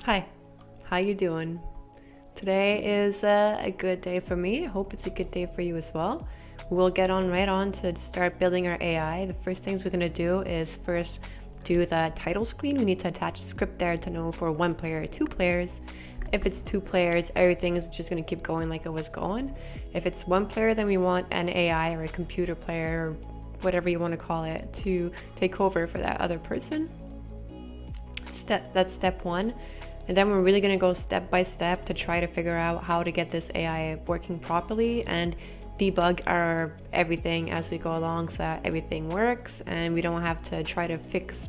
Hi, how you doing? Today is a good day for me. I hope it's a good day for you as well. We'll get on right on to start building our AI. The first things we're gonna do is first do the title screen. We need to attach a script there to know for one player or two players. If it's two players, everything is just gonna keep going like it was going. If it's one player, then we want an AI or a computer player, or whatever you want to call it, to take over for that other person. That's step one. And then we're really going to go step by step to try to figure out how to get this AI working properly and debug our everything as we go along so that everything works and we don't have to try to fix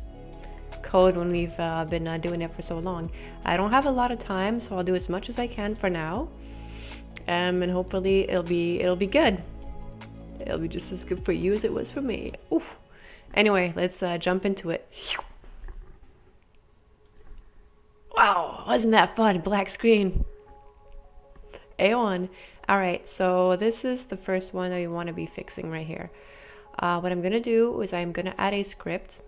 code when we've been doing it for so long. I don't have a lot of time, so I'll do as much as I can for now, and hopefully it'll be good. It'll be just as good for you as it was for me. Oof. Anyway, let's jump into it. Wow, wasn't that fun? Black screen. A1. All right, so this is the first one that we want to be fixing right here. What I'm going to do is I'm going to add a script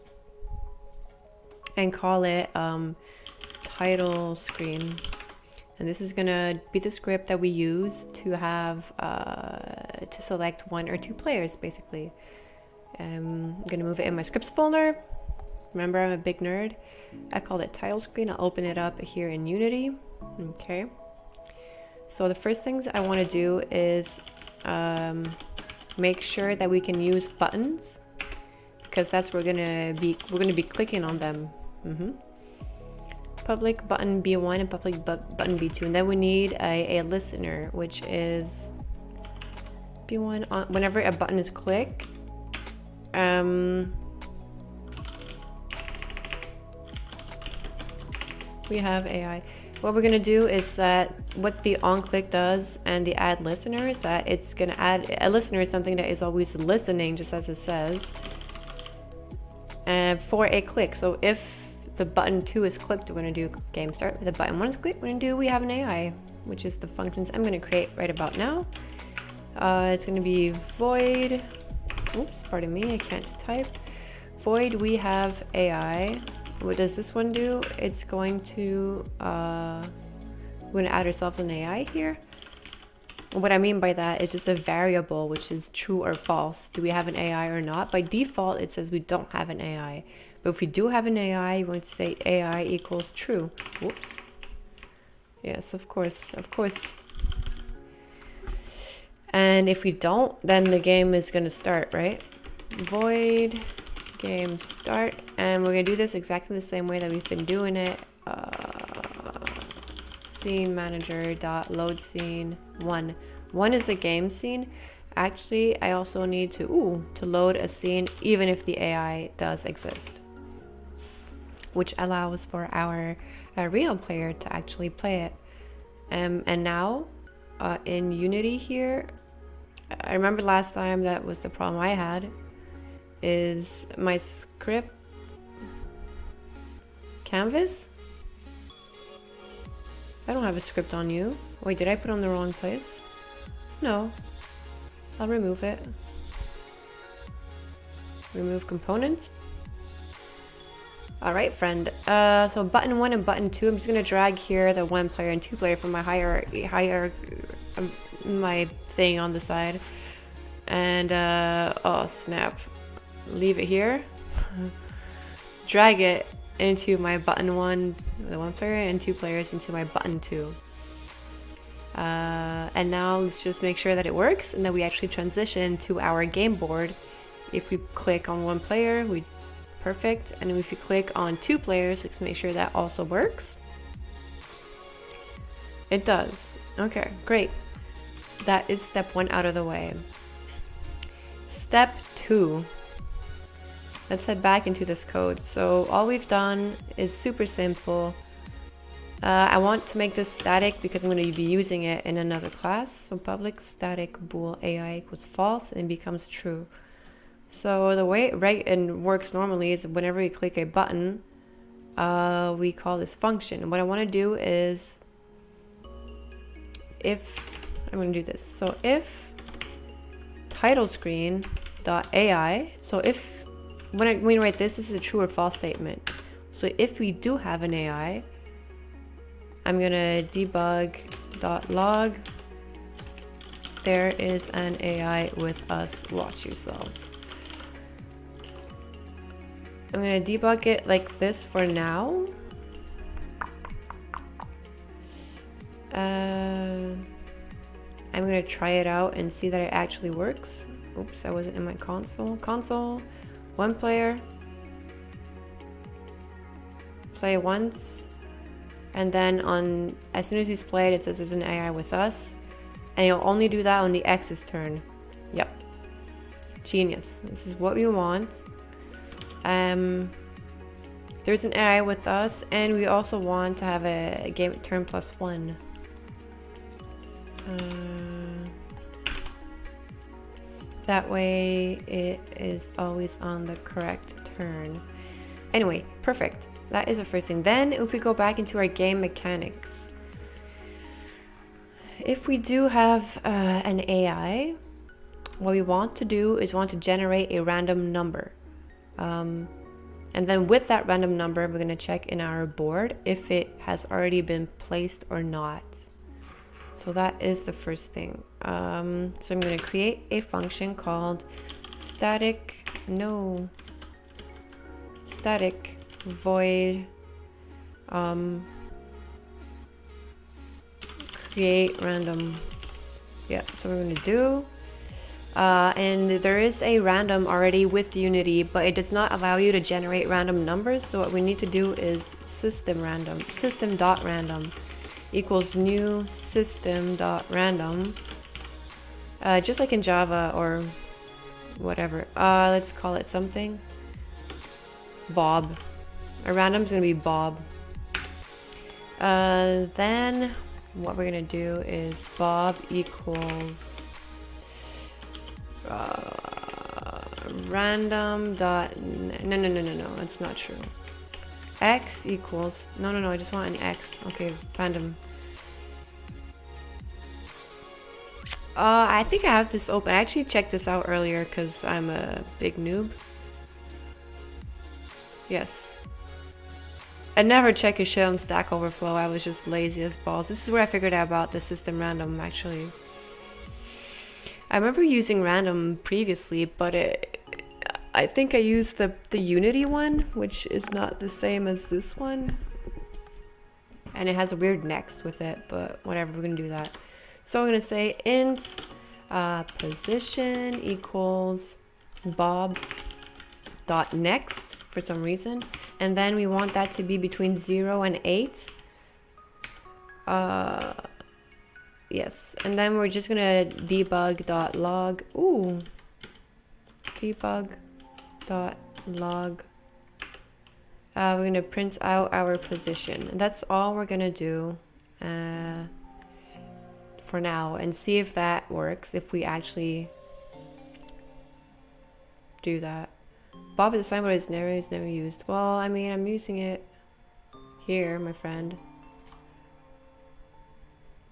and call it title screen. And this is going to be the script that we use to have to select one or two players, basically. I'm going to move it in my scripts folder. Remember, I'm a big nerd. I called it title screen. I'll open it up here in Unity. Okay. So the first things I want to do is make sure that we can use buttons, because that's where we're gonna be clicking on them. Public button B1 and public button B2, and then we need a listener, which is B1 on whenever a button is clicked. We have AI. What we're gonna do is that what the on-click does and the add listener is that it's gonna add a listener is something that is always listening, just as it says, and for a click. So if the button 2 is clicked, we're gonna do game start. If the button 1 is clicked, we're gonna do we have an AI, which is the functions I'm gonna create right about now. It's gonna be void. Oops, pardon me, I can't type. Void we have AI. What does this one do? It's going to, we're gonna add ourselves an AI here. What I mean by that is just a variable, which is true or false. Do we have an AI or not? By default, it says we don't have an AI. But if we do have an AI, you want to say AI equals true. Whoops. Yes, of course, of course. And if we don't, then the game is gonna start, right? Void game start, and we're gonna do this exactly the same way that we've been doing it. Scene manager dot load scene 1. 1 is the game scene. Actually, I also need to load a scene even if the AI does exist, which allows for our real player to actually play it. And now in Unity here, I remember last time that was the problem I had, is my script canvas. I don't have a script on you. Wait, did I put on the wrong place? No. I'll remove it. Remove components. All right, friend. So button 1 and button 2, I'm just gonna drag here the 1 player and 2 player from my my thing on the side. And oh snap. Leave it here. Drag it into my button 1, the 1 player, and 2 players into my button 2. And now let's just make sure that it works and that we actually transition to our game board. If we click on 1 player, perfect. And if you click on 2 players, let's make sure that also works. It does. Okay, great. That is step 1 out of the way. Step 2. Let's head back into this code. So all we've done is super simple. I want to make this static because I'm going to be using it in another class. So public static bool AI equals false and becomes true. So the way it works normally is whenever we click a button, we call this function. And what I want to do is, I'm going to do this. So if title screen dot AI, so if when we write this is a true or false statement. So if we do have an AI, I'm gonna debug.log. There is an AI with us. Watch yourselves. I'm gonna debug it like this for now. I'm gonna try it out and see that it actually works. Oops, I wasn't in my console. Console, one player. Play once. And then as soon as he's played, it says there's an AI with us. And you'll only do that on the X's turn. Yep. Genius. This is what we want. There's an AI with us, and we also want to have a game turn +1. That way it is always on the correct turn. Anyway, perfect. That is the first thing. Then if we go back into our game mechanics, if we do have an AI, what we want to do is want to generate a random number. And then with that random number, we're going to check in our board if it has already been placed or not. So that is the first thing. So I'm going to create a function called static void create random. Yeah, so we're going to do. And there is a random already with Unity, but it does not allow you to generate random numbers. So what we need to do is system.random equals new system.random. Just like in Java or whatever. Let's call it something. Bob. Our random is going to be Bob. Then what we're going to do is Bob equals random dot no, that's not true. X equals no, I just want an X. Okay, random. I think I have this open. I actually checked this out earlier because I'm a big noob. Yes. I never check his shit on Stack Overflow. I was just lazy as balls. This is where I figured out about the system random, actually. I remember using random previously, but I think I used the Unity one, which is not the same as this one. And it has a weird next with it, but whatever, we're gonna do that. So I'm gonna say int position equals bob.next for some reason. And then we want that to be between 0 and 8. Yes, and then we're just gonna debug.log. Ooh, debug.log. We're gonna print out our position. And that's all we're gonna do for now, and see if that works. If we actually do that. Bob is a sign, but it's never used. Well, I mean, I'm using it here, my friend.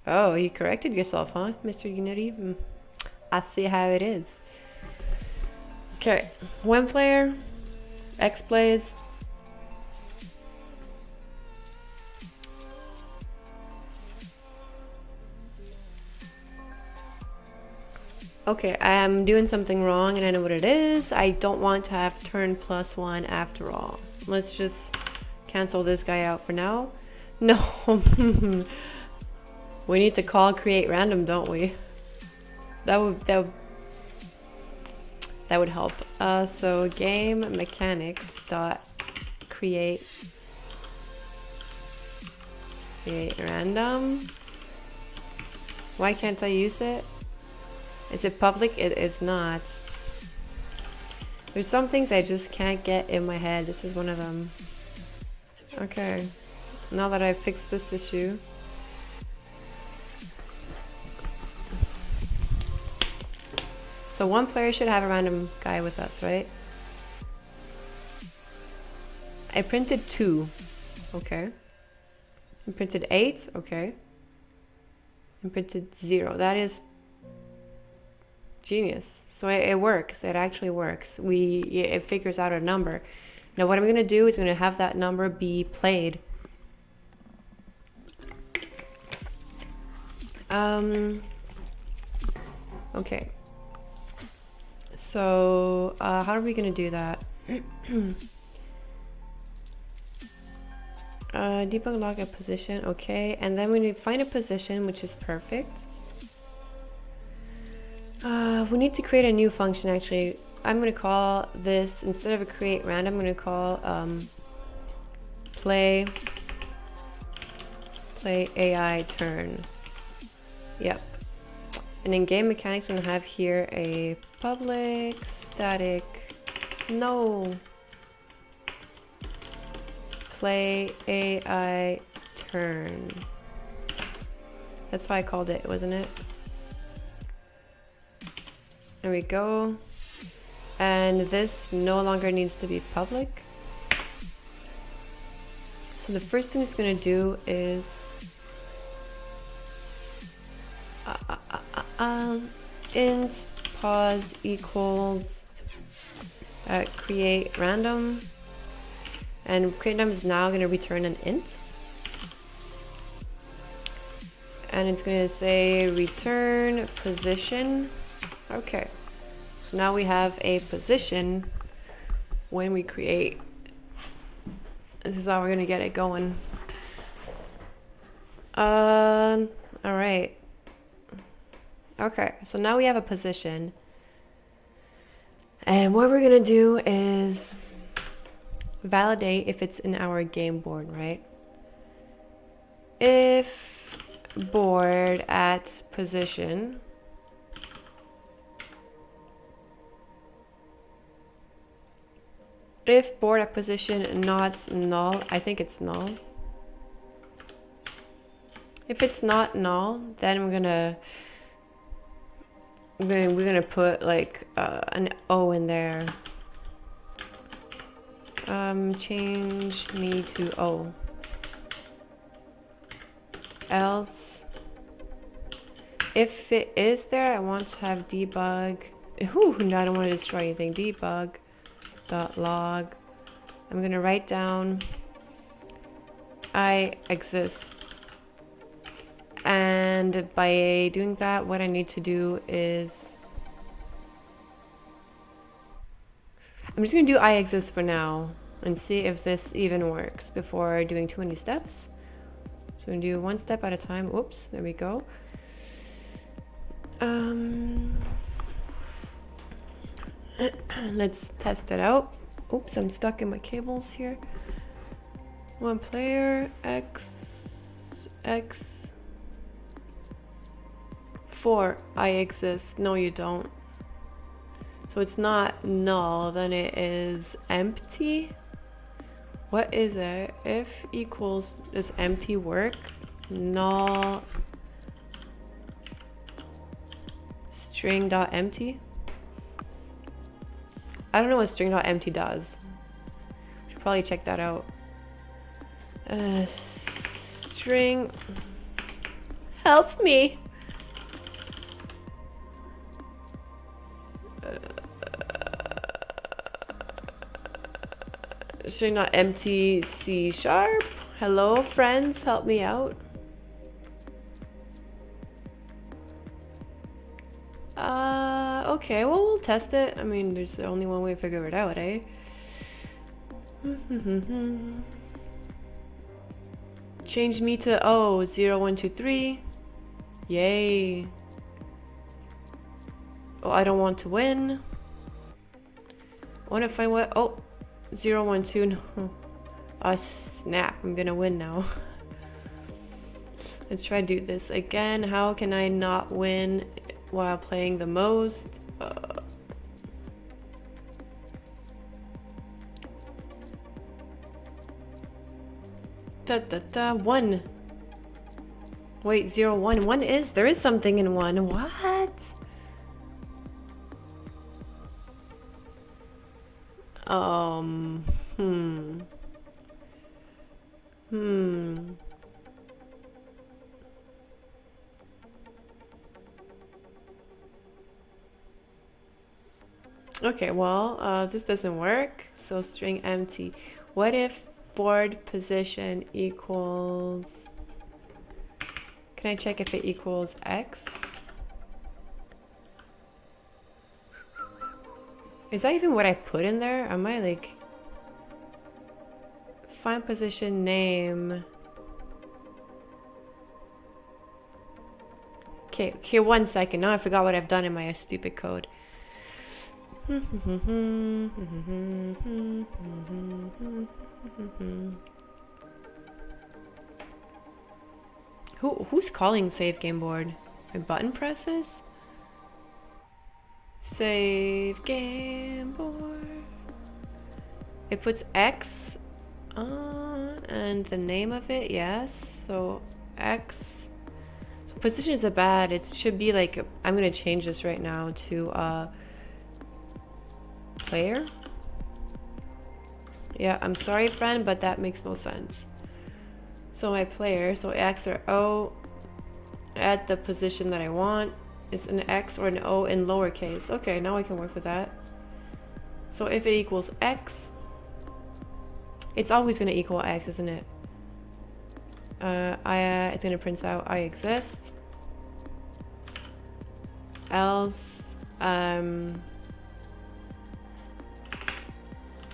Oh, you corrected yourself, huh, Mr. Unity? I see how it is. Okay, one player, X plays. Okay, I am doing something wrong and I know what it is. I don't want to have turn +1 after all. Let's just cancel this guy out for now. No. We need to call create random, don't we? That would help. So game mechanics dot create random. Why can't I use it? Is it public? It is not. There's some things I just can't get in my head. This is one of them. Okay. Now that I've fixed this issue. So one player should have a random guy with us, right? I printed 2. Okay. I printed 8. Okay. I printed 0. That is genius. So it works. It actually works. It figures out a number. Now what I'm going to do is I'm going to have that number be played. Okay. So, how are we gonna do that? Debug log a position, okay. And then we need to find a position, which is perfect. We need to create a new function, actually. I'm gonna call this, instead of a create random, I'm gonna call play AI turn. Yep. And in game mechanics, we're gonna have here a public static, no, play AI turn. That's why I called it, wasn't it? There we go. And this no longer needs to be public. So the first thing it's going to do is int pause equals create random, and create random is now going to return an int, and it's going to say return position. Okay, so now we have a position when we create. This is how we're gonna get it going. All right. Okay, so now we have a position. And what we're gonna do is validate if it's in our game board, right? If board at position if board at position not null, I think it's null. If it's not null, then we're gonna put like an O in there. Change me to O. Else, if it is there, I want to have debug. Ooh, no, I don't want to destroy anything. Debug dot log. I'm gonna write down I exist, and by doing that, what I need to do is I'm just gonna do I exist for now and see if this even works before doing too many steps. So I'm gonna do one step at a time. Oops, there we go. Let's test it out. Oops, I'm stuck in my cables here. One player, X 4, I exist. No, you don't. So it's not null, then it is empty. What is it? If equals, does empty work? Null string dot empty. I don't know what string dot empty does. Should probably check that out. String, help me. String dot empty C#. Hello, friends, help me out. Okay, well, we'll test it. I mean, there's only one way to figure it out, eh? Change me to 0, 1, 2, 3. Yay. Oh, I don't want to win. I want to find what? Oh, 0, 1, 2. No. Oh, snap. I'm gonna win now. Let's try to do this again. How can I not win while playing the most? One. Wait, 0, 1. 1 is? There is something in 1. What? Okay, well, this doesn't work. So string empty. What if board position equals... Can I check if it equals X? Is that even what I put in there? Am I like... Find position name. Okay, here 1 second. Now I forgot what I've done in my stupid code. Who's calling save game board? My button presses? Save game board. It puts X and the name of it, yes. So X. So positions are bad. It should be like, I'm gonna change this right now to player. Yeah, I'm sorry friend, but that makes no sense. So my player, so X or O at the position that I want. It's an X or an O in lowercase. Okay, now I can work with that. So if it equals X, it's always going to equal X, isn't it? It's going to print out I exist. Else, I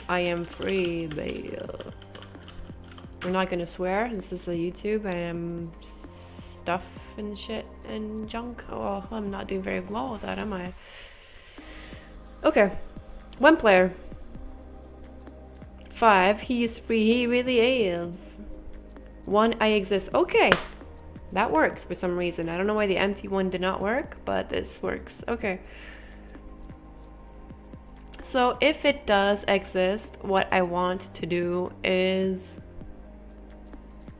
am free, baby. We're not going to swear. This is a YouTube and stuff and shit and junk. Oh, I'm not doing very well with that, am I? Okay. 1 player. 5. He is free. He really is. 1. I exist. Okay. That works for some reason. I don't know why the empty one did not work, but this works. Okay. So if it does exist, what I want to do is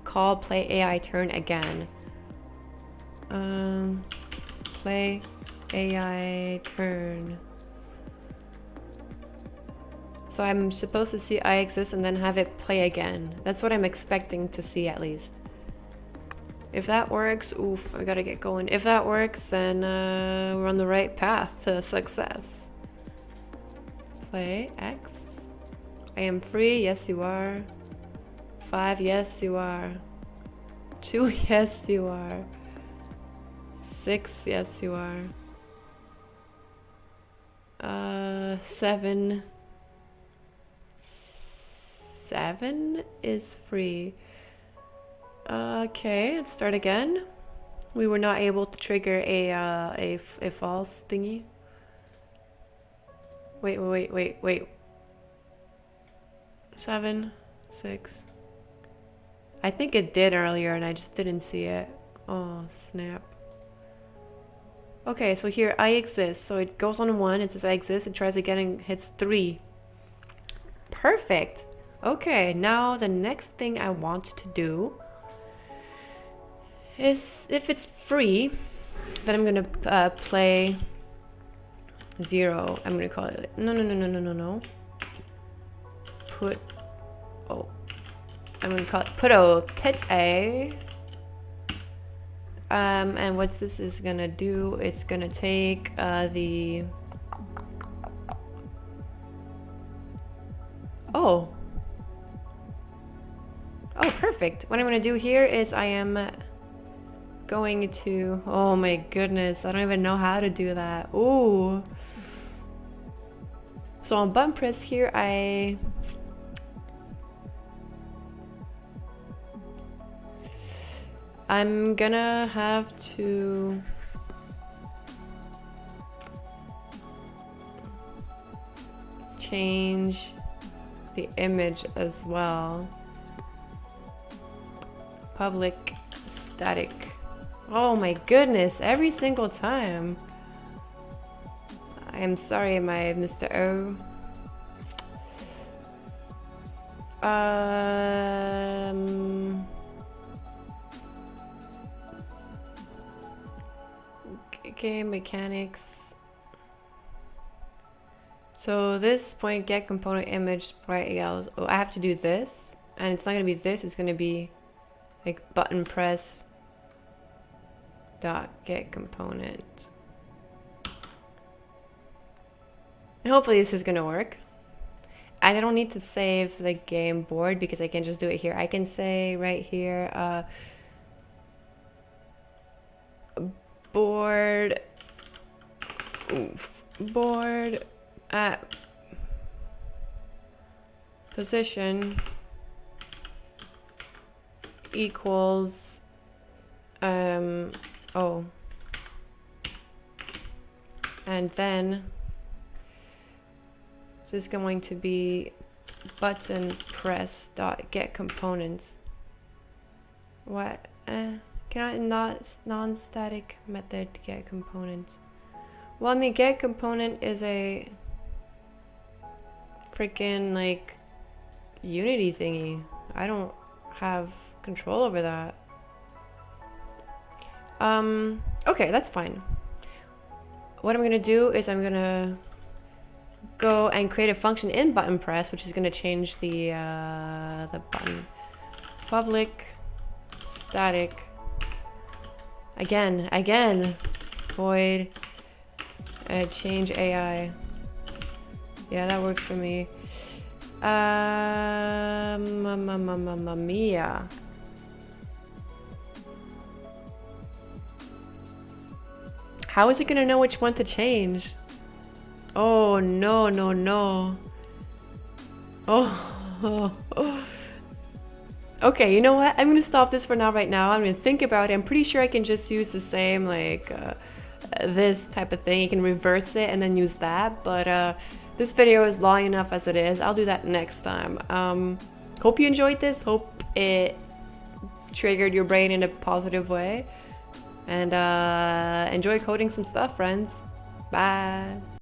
call play AI turn again. Play AI turn. So I'm supposed to see I exist and then have it play again. That's what I'm expecting to see at least. If that works, oof, I gotta get going. If that works, then we're on the right path to success. Play X. I am free, yes you are. 5, yes you are. 2, yes you are. 6, yes you are. 7. 7 is free. Okay, let's start again. We were not able to trigger a false thingy. Wait. 7, 6. I think it did earlier and I just didn't see it. Oh, snap. Okay, so here I exist. So it goes on 1, it says I exist, it tries again and hits 3. Perfect. Okay, now the next thing I want to do is, if it's free, then I'm gonna play 0. I'm gonna call it, no. Put, oh. I'm gonna call it put A. And what this is gonna do, it's gonna take the... Oh, perfect. What I'm gonna do here is I am going to... Oh my goodness, I don't even know how to do that. Ooh. So on button press here, I'm gonna have to change the image as well. Public static. Oh my goodness, every single time. I am sorry, my Mr. O. Okay, mechanics. So this point get component image sprite yellows. Oh, I have to do this, and it's not gonna be this. It's gonna be like button press dot get component. And hopefully this is gonna work. And I don't need to save the game board because I can just do it here. I can say right here, board, oof, board at position equals, oh, and then this is going to be button press dot get components. What? Can I not non-static method get components? Well, I mean, get component is a freaking like Unity thingy. I don't have control over that. Okay, that's fine. What I'm gonna do is I'm gonna go and create a function in button press, which is gonna change the button. Public static again void change AI. Yeah, that works for me. Mamma mia. How is it gonna know which one to change? Oh no no no. Oh. Okay, you know what? I'm gonna stop this for now. Right now, I'm gonna think about it. I'm pretty sure I can just use the same like this type of thing. You can reverse it and then use that. But this video is long enough as it is. I'll do that next time. Hope you enjoyed this. Hope it triggered your brain in a positive way. And enjoy coding some stuff, friends. Bye.